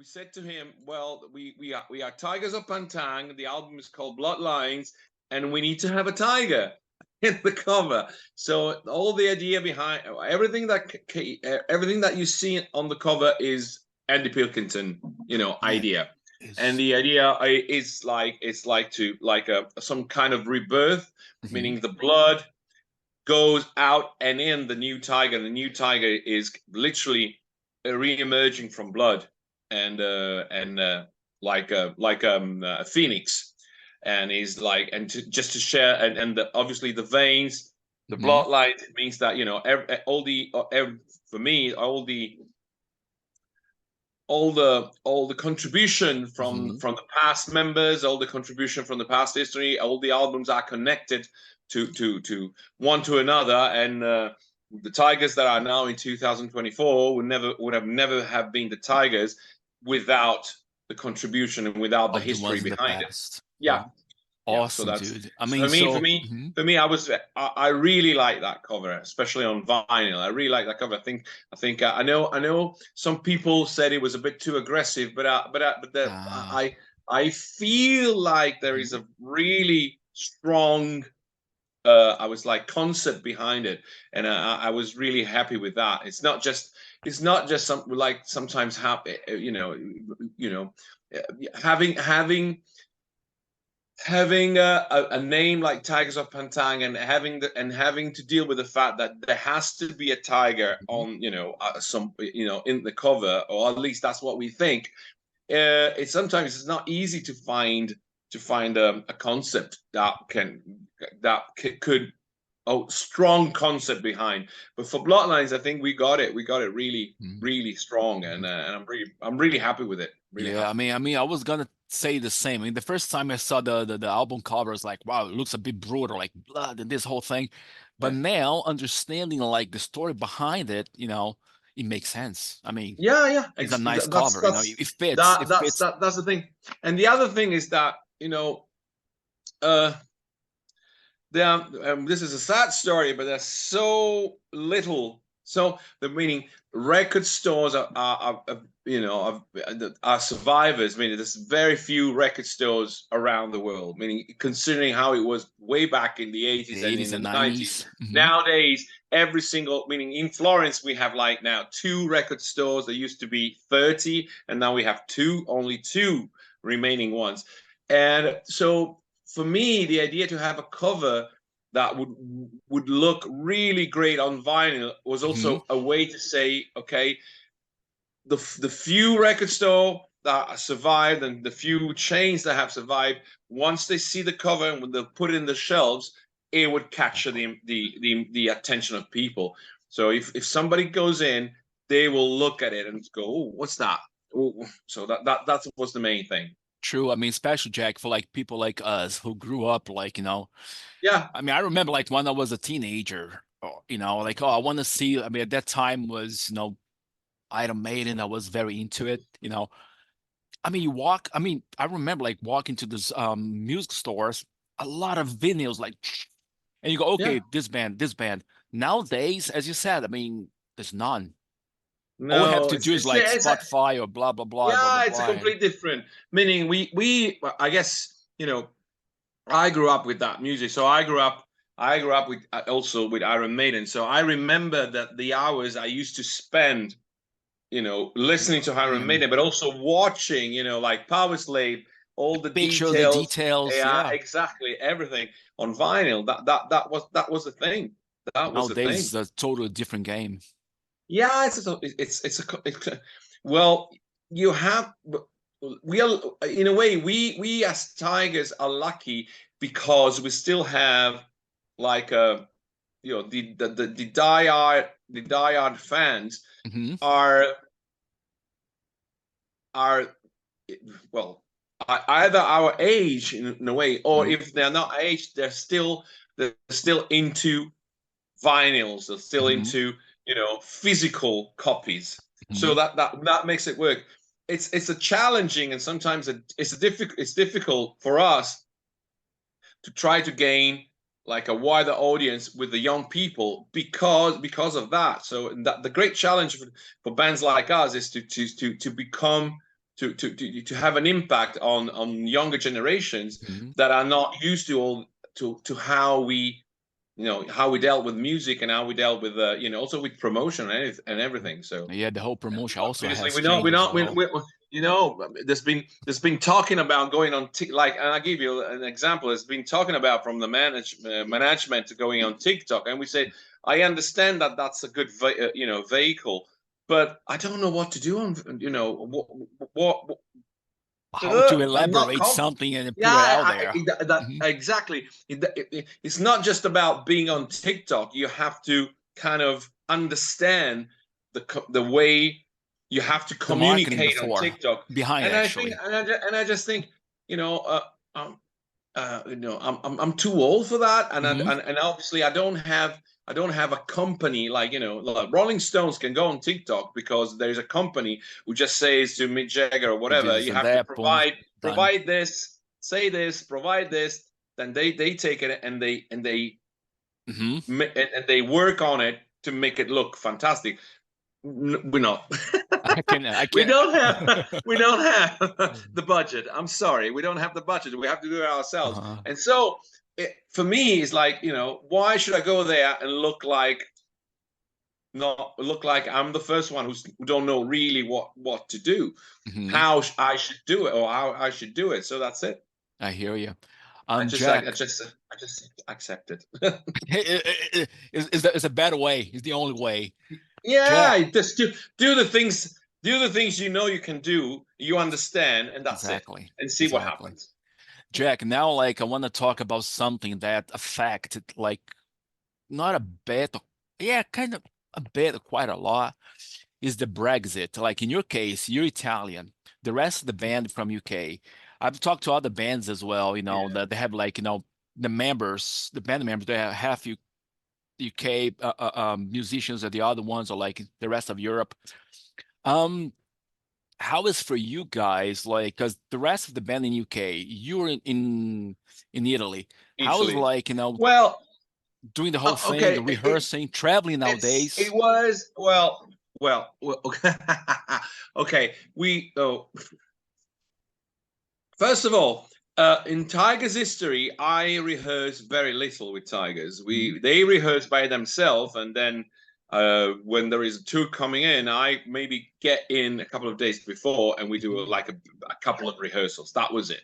we said to him, well, we are Tygers of Pan Tang. The album is called Bloodlines, and we need to have a tiger in the cover. So all the idea behind everything that you see on the cover is Andy Pilkington, idea. And the idea is some kind of rebirth, meaning the blood goes out and in the new tiger. The new tiger is literally re-emerging from blood, and like a phoenix, and is like, and just to share, and obviously the veins, the bloodline means that all the contribution from the past members, all the contribution from the past history, all the albums are connected to one to another, and the Tigers that are now in 2024 would have never have been the Tigers without the contribution and without the history behind it. Yeah. Awesome, so dude. I mean, for me, I really like that cover, especially on vinyl. I really like that cover. I know some people said it was a bit too aggressive, but I feel like there is a really strong concept behind it, and I was really happy with that. It's not just something like sometimes having a name like Tygers of Pan Tang, and having to deal with the fact that there has to be a tiger on in the cover, or at least that's what we think. Sometimes it's not easy to find a concept that could strong concept behind. But for Bloodlines, I think we got it really really strong, and I'm really happy with it. Really happy. I mean, I was gonna say the same. I mean, the first time I saw the album cover, I was like, wow, it looks a bit brutal, like blood and this whole thing. But now understanding like the story behind it, it makes sense. I mean, it's a nice cover. It fits. That's the thing. And the other thing is that this is a sad story, but there's so little. So the meaning record stores are survivors. Meaning there's very few record stores around the world. Meaning considering how it was way back in the 80s and 90s. Nowadays, every single, meaning in Florence we have like now 2 record stores. There used to be 30, and now we have only two remaining ones. And so for me, the idea to have a cover that would look really great on vinyl was also a way to say, okay, the few record store that survived and the few chains that have survived, once they see the cover and when they'll put it in the shelves, it would capture the attention of people. So if somebody goes in, they will look at it and go, oh, what's that? Oh, so that was the main thing. True. I mean, especially Jack, for like people like us who grew up like, Yeah. I mean, I remember like when I was a teenager, like, I want to see, I mean, at that time was, Iron Maiden. I was very into it, I mean, I remember like walking to this music stores, a lot of vinyls, like, and you go, okay, this band. Nowadays, as you said, I mean, there's none. No, all we have to do is like Spotify or blah blah blah. Yeah, blah, blah, it's blah, a completely different. Meaning we I guess I grew up with that music, so I grew up with also with Iron Maiden. So I remember that the hours I used to spend, listening to Iron Maiden, but also watching, like Power Slave, all the details. Yeah, exactly, everything on vinyl. That was the thing. That was the thing. Nowadays, it's a totally different game. Yeah, well, you have, we are, in a way, we as Tigers are lucky because we still have like the diehard fans are well, either our age in a way, or if they're not age, they're still into vinyls, they're still into physical copies. So that makes it work. It's a challenging, and sometimes it's difficult for us to try to gain like a wider audience with the young people because of that. So the great challenge for bands like us is to to have an impact on younger generations that are not used to how we, you know, how we dealt with music and how we dealt with you know, also with promotion and everything. So yeah, the whole promotion also obviously has we know changed. you know, there's been talking about going on like, and I'll give you an example. It's been talking about from the management to going on TikTok, and we say, I understand that that's a good you know, vehicle, but I don't know what to do on, you know, what how to I'm not elaborate something and put it yeah, out there. exactly. It's not just about being on TikTok. You have to kind of understand the way you have to The marketing communicate on TikTok. behind, And actually. I just think, you know, you know, I'm too old for that, and and obviously I don't have a company like, you know, like Rolling Stones can go on TikTok because there's a company who just says to Mick Jagger or whatever, you have to provide this, say this, provide this. Then they take it and they work on it to make it look fantastic. We're not. I can. We don't have the budget. I'm sorry, we don't have the budget. We have to do it ourselves. And so for me, it's like, you know, why should I go there and look like I'm the first one who don't know really what to do, how I should do it, or how I should do it. So that's it. I hear you. I just accept it. It's a better way. It's the only way. Yeah, Jack, just do the things. Do the things you know you can do, you understand, and that's it. And see what happens. Jack, now, like, I want to talk about something that affected, like, not a bit, yeah, kind of a bit, quite a lot, is the Brexit. Like, in your case, you're Italian. The rest of the band from UK. I've talked to other bands as well, you know, that they have, like, you know, the band members, they have half UK musicians, and the other ones are like the rest of Europe. How is for you guys, like, because the rest of the band in UK, you're in Italy. How is, like, you know, well, doing the whole thing, the rehearsing, traveling nowadays? It was well. Okay, first of all, in Tygers history, I rehearsed very little with Tygers. They rehearse by themselves, and then when there is a tour coming in, I maybe get in a couple of days before, and we do like a couple of rehearsals. That was it.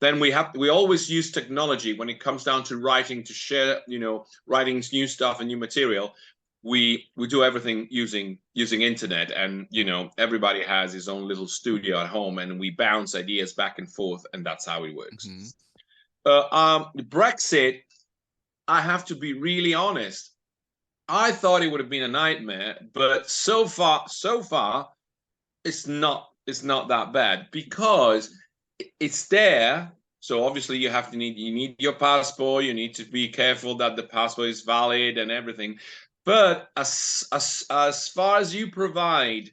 Then we always use technology when it comes down to writing, to share, you know, writing new stuff and new material. We do everything using internet, and, you know, everybody has his own little studio at home, and we bounce ideas back and forth, and that's how it works. Brexit, I have to be really honest, I thought it would have been a nightmare, but so far it's not that bad, because it's there. So obviously you need your passport, you need to be careful that the passport is valid and everything. But as far as you provide,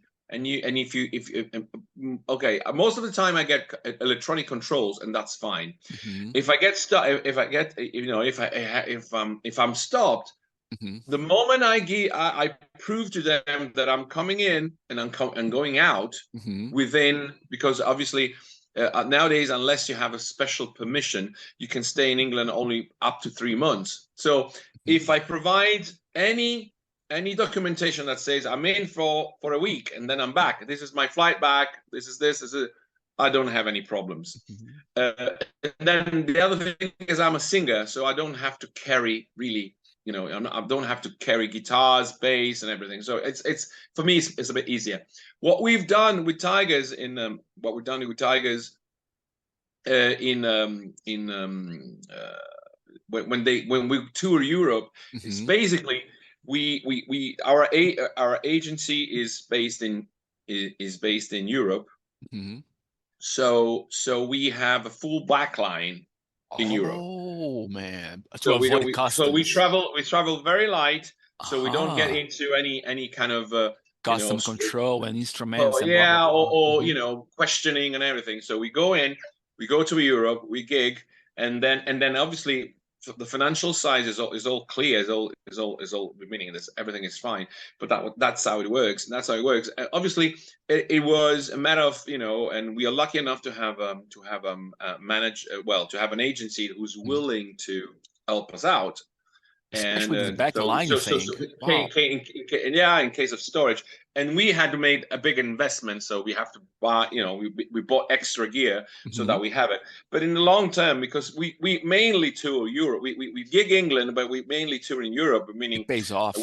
okay, most of the time I get electronic controls, and that's fine. If I get stuck, if I'm stopped, the moment I prove to them that I'm coming in and I'm going out within, because obviously nowadays, unless you have a special permission, you can stay in England only up to 3 months. So if I provide any documentation that says I'm in for a week and then I'm back, this is my flight back, this is I don't have any problems. And then the other thing is I'm a singer, so I don't have to carry really, you know, I don't have to carry guitars, bass, and everything. So it's for me, it's a bit easier. What we've done with Tygers when we tour Europe, it's basically our agency is based in Europe. So we have a full backline in Europe. Oh man! So we travel very light, so we don't get into any kind of custom control and instruments. And blah, blah, blah. or you know, questioning and everything. So we go to Europe, we gig, and then obviously the financial side is all clear, is all meaning that everything is fine. But that's how it works, and that's how it works. Obviously, it was a matter of, you know, and we are lucky enough to have to have an agency who's willing to help us out. Especially this back line thing. Wow. In case of storage. And we had to make a big investment, so we have to buy, you know, we bought extra gear so that we have it. But in the long term, because we mainly tour Europe, we gig England, but we mainly tour in Europe, meaning it pays off.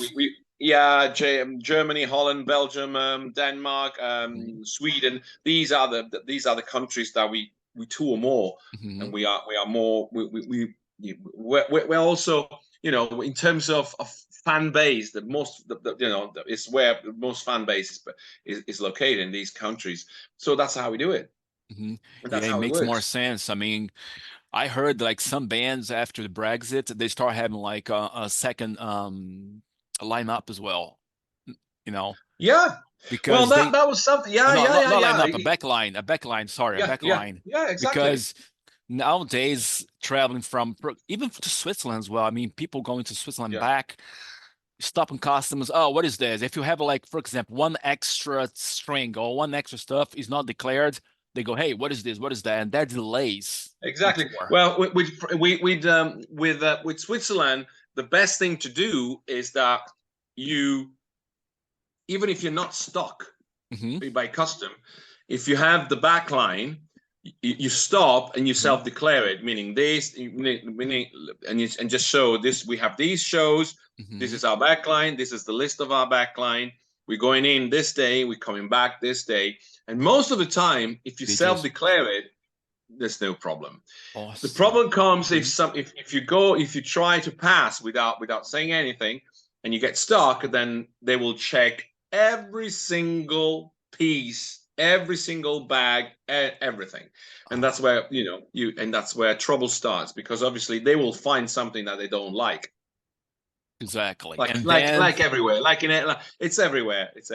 Germany, Holland, Belgium, Denmark, Sweden. These are the countries that we tour more, and we are more. We're also, you know, in terms of fan base, the most, you know, is where the most fan base is located in these countries. So that's how we do it. That's how it makes more sense. I mean, I heard like some bands after the Brexit, they start having like a second lineup as well. You know. Yeah. Because that was something. Not lineup, a backline. Sorry, a backline. Yeah, exactly. Because nowadays, traveling from even to Switzerland as well. I mean, people going to Switzerland back, stopping customs. Oh, what is this? If you have, like, for example, one extra string or one extra stuff is not declared, they go, hey, what is this? What is that? And that delays. Exactly. Well, with Switzerland, the best thing to do is that you, even if you're not stuck by custom, if you have the backline, you stop and you self-declare it, meaning this, and just show this. We have these shows. This is our backline. This is the list of our backline. We're going in this day. We're coming back this day. And most of the time, if you self-declare it, there's no problem. Awesome. The problem comes if you try to pass without saying anything, and you get stuck, then they will check every single piece, every single bag, everything. And that's where, you know, that's where trouble starts, because obviously they will find something that they don't like. Exactly. Like everywhere, it's everywhere. It's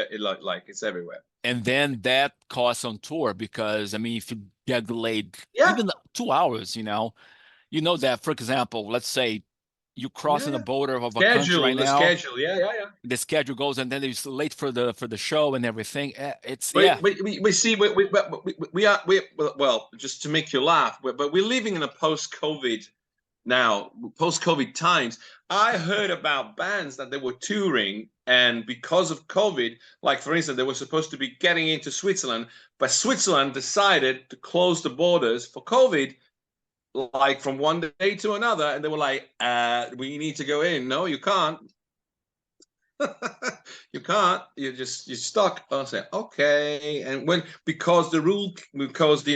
everywhere. And then that costs on tour, because I mean, if you get delayed even 2 hours, you know that, for example, let's say you crossing the border of a country right now. The schedule goes, and then it's late for the show and everything. It's we see we are well, just to make you laugh, but we're living in a post-COVID times. I heard about bands that they were touring, and because of COVID, like for instance, they were supposed to be getting into Switzerland, but Switzerland decided to close the borders for COVID, like from one day to another, and they were like, we need to go in. No, you can't. You can't. You're stuck. I said, okay. And because you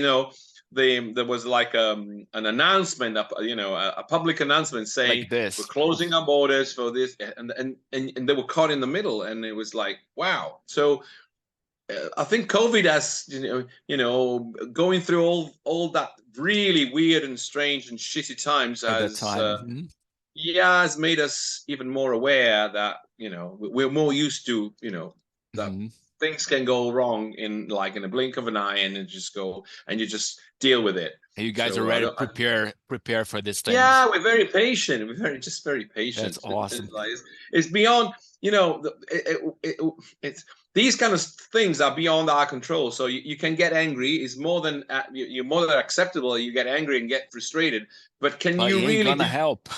know, there was like an announcement, a public announcement saying, like this, we're closing our borders for this, and they were caught in the middle, and it was like, wow. So I think COVID has, you know, going through all that really weird and strange and shitty times has made us even more aware that, you know, we're more used to, you know, that things can go wrong in a blink of an eye, and you just deal with it. And you guys are ready to prepare for this thing. Yeah, we're very patient. We're very patient. That's awesome. It's beyond, you know, it's these kind of things are beyond our control. So you can get angry. It's more than you're more than acceptable. You get angry and get frustrated. But can you really gonna help?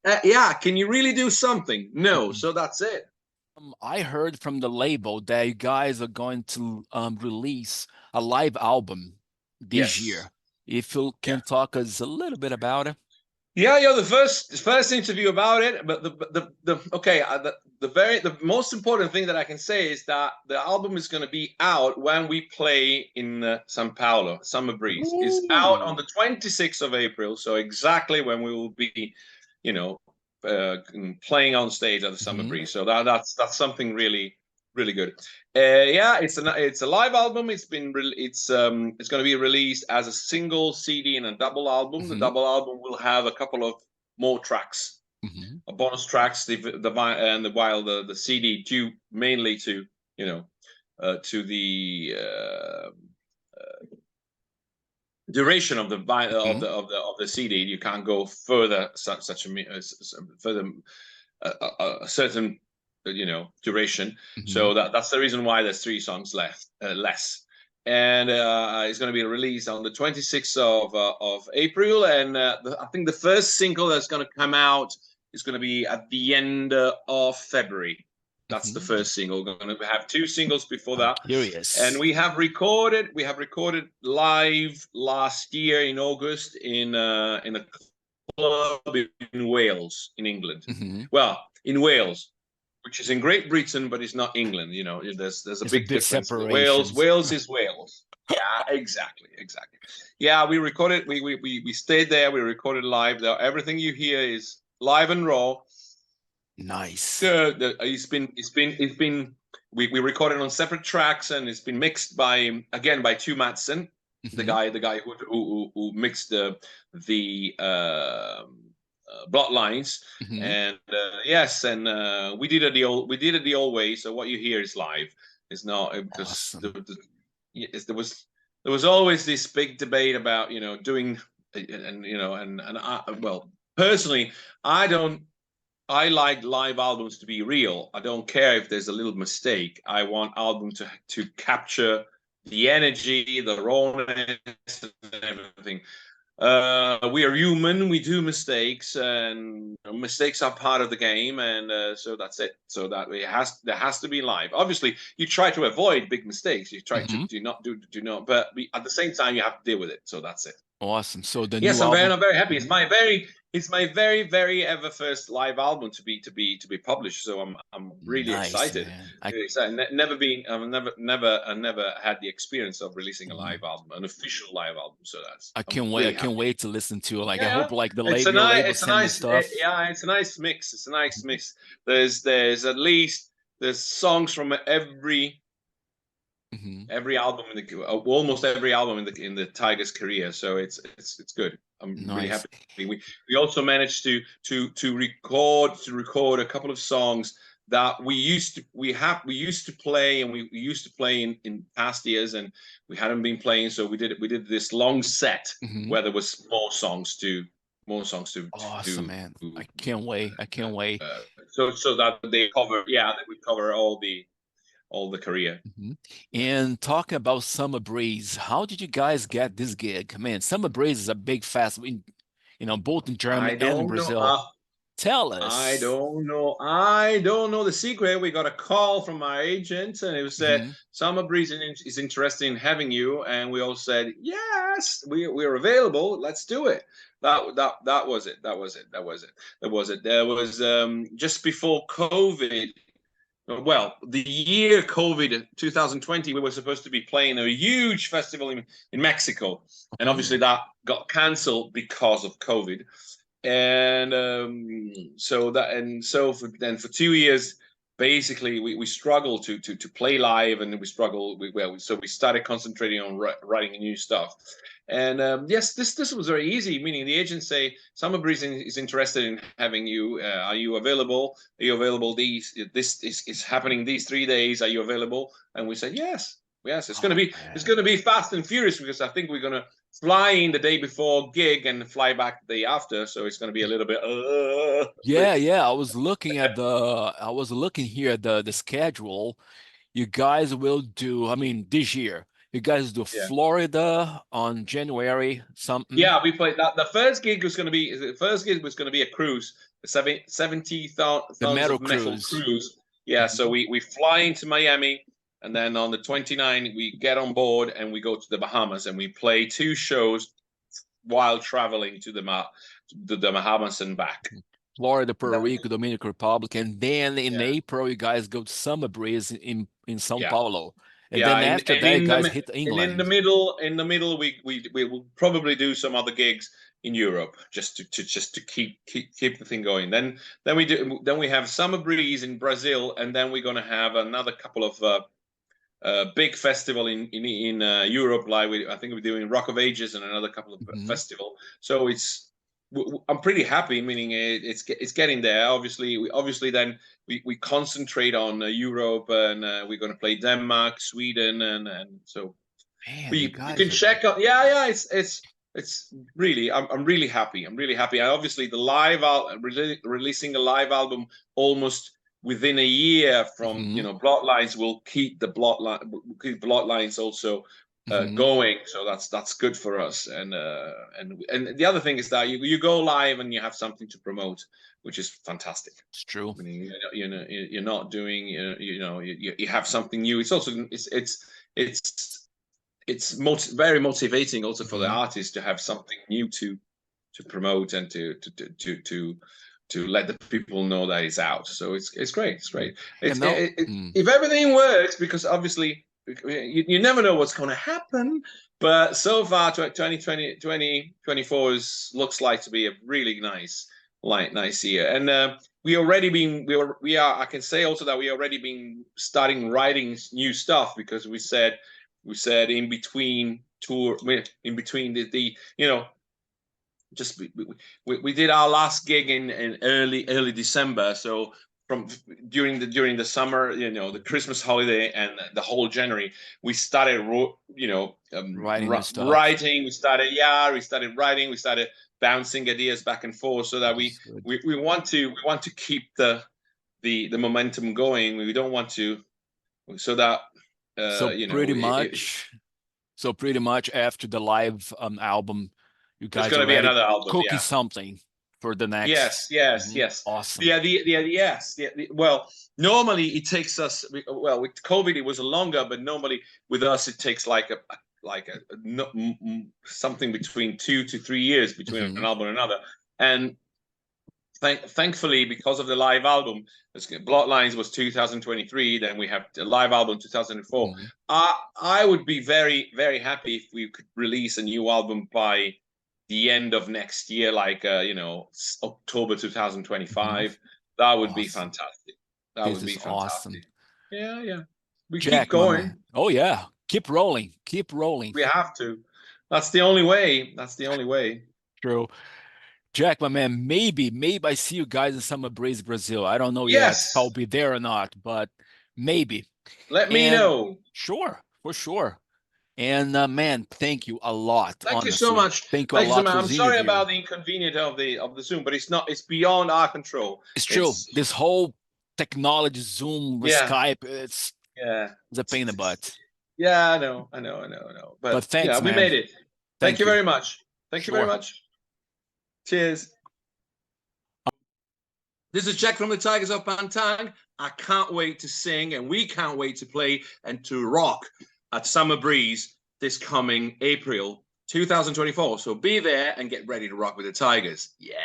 Can you really do something? No. So that's it. I heard from the label that you guys are going to release a live album this year. If you can talk us a little bit about it. Yeah, you're the first interview about it. But the most important thing that I can say is that the album is going to be out when we play in São Paulo. Summer Breeze is out on the 26th of April. So exactly when we will be, you know, playing on stage at the Summer Breeze. So that's something really, really good. It's a live album. It's going to be released as a single CD and a double album. The double album will have a couple of more tracks, bonus tracks. While the CD due mainly to, you know, to the duration of the CD. You can't go further further a certain duration. So that's the reason why there's 3 songs left less. And it's going to be released on the 26th of April. And I think the first single that's going to come out is going to be at the end of February. That's the first single. We're going to have 2 singles before that. Curious. And we have recorded live last year in August in a club in Wales, in England. Well, in Wales, which is in Great Britain, but it's not England. There's a big difference. Wales is Wales. Yeah, exactly. Yeah, we recorded. We stayed there. We recorded live. Everything you hear is live and raw. Nice. It's been. We recorded on separate tracks, and it's been mixed by Tu Madsen, the guy who mixed the Bloodlines, and yes, and we did it the old way. So what you hear is live. It's not because there was always this big debate about doing well, personally, I like live albums to be real. I don't care if there's a little mistake. I want album to capture the energy, the rawness, and everything. We are human. We do mistakes, and mistakes are part of the game. And so that's it. So that there has to be live. Obviously, you try to avoid big mistakes. You try to do not. But at the same time, you have to deal with it. So that's it. Awesome. So the new album... I'm very happy. It's my very ever first live album to be published. So I'm really excited. I've never had the experience of releasing a live album, an official live album. So I can't wait. I can't wait to listen to it. I hope the label send me stuff. It's a nice mix. It's a nice mix. There's songs from every album almost every album in the Tygers career. So it's good. I'm really happy. We also managed to record a couple of songs that we used to play, and we used to play in past years, and we hadn't been playing. So we did this long set where there was more songs to awesome, man. I can't wait. So that they would cover all the career. And talking about Summer Breeze, how did you guys get this gig? Man, Summer Breeze is a big festival, both in Germany and in Brazil. Tell us. I don't know the secret. We got a call from my agent, and it said Summer Breeze is interested in having you, and we all said yes, we're available. Let's do it. That was it. There was just before COVID. Well, the year COVID 2020, we were supposed to be playing a huge festival in Mexico, and obviously that got cancelled because of COVID. And for 2 years, basically we struggled to play live, and we struggled. So we started concentrating on writing new stuff. And yes, this was very easy. Meaning the agent say Summer Breeze is interested in having you. Are you available? Are you available? This is happening these 3 days. Are you available? And we said yes. It's going to be fast and furious, because I think we're going to fly in the day before gig and fly back the day after. So it's going to be a little bit. Yeah. I was looking here at the schedule. You guys will do. This year. You guys do Florida on January something. Yeah, we played that. The first gig was going to be a cruise, the 70,000 metal cruise. Yeah, so we fly into Miami, and then on the 29th we get on board and we go to the Bahamas, and we play 2 shows while traveling to the Bahamas and back. Florida, Puerto Rico, Dominican Republic, and then in April you guys go to Summer Breeze in São Paulo. And then after that, you guys hit England. And in the middle, we will probably do some other gigs in Europe just to keep the thing going. Then we have Summer Breeze in Brazil, and then we're gonna have another couple of big festival in Europe. I think we're doing Rock of Ages and another couple of festival. So I'm pretty happy. Meaning it's getting there. Obviously then. We concentrate on Europe, and we're going to play Denmark, Sweden, and so Man, But you you guys can are check out. Yeah, it's really. I'm really happy. I'm really happy. And obviously, the releasing a live album almost within a year from Bloodlines will keep the Bloodlines also going. So that's good for us. And the other thing is that you go live and you have something to promote, which is fantastic. It's true. I mean, you're not doing, you have something new. It's also very motivating also for the artist to have something new to promote and to let the people know that it's out. So it's great. It's great. If everything works, because obviously you never know what's going to happen, but so far 2024 looks like to be a really nice year. And I can say also that we already been starting writing new stuff, because we said in between just we did our last gig in early December. So from during the summer, the Christmas holiday and the whole January, we started writing. We started writing. We started bouncing ideas back and forth, so that we want to keep the momentum going. We don't want to, so that pretty much after the live album, you guys there's going to be another album, cooking something for the next. Yes. Awesome. Well, normally it takes us. Well, with COVID it was longer, but normally with us it takes like something between 2 to 3 years between an album and another. And thankfully, because of the live album, Bloodlines was 2023. Then we have the live album 2004. I would be very, very happy if we could release a new album by the end of next year, like October 2025. That would be fantastic. That would be fantastic. Awesome. Yeah. We keep going. Oh yeah, keep rolling. We have to. That's the only way. True. Jack, my man, maybe I see you guys in Summer Breeze, Brazil. I don't know yet if I'll be there or not, but maybe. Let me know. Sure, for sure. And man, thank you a lot. Thank you so much. Thank you a lot. I'm sorry about the inconvenience of the Zoom, but it's beyond our control. It's true. This whole technology, Zoom, Skype, it's a pain in the butt. Yeah, I know. But thanks, man. We made it. Thank you very much. Thank you very much. Cheers. This is Jack from the Tygers of Pan Tang. I can't wait to sing, and we can't wait to play and to rock at Summer Breeze this coming April 2024. So be there and get ready to rock with the Tygers. Yeah.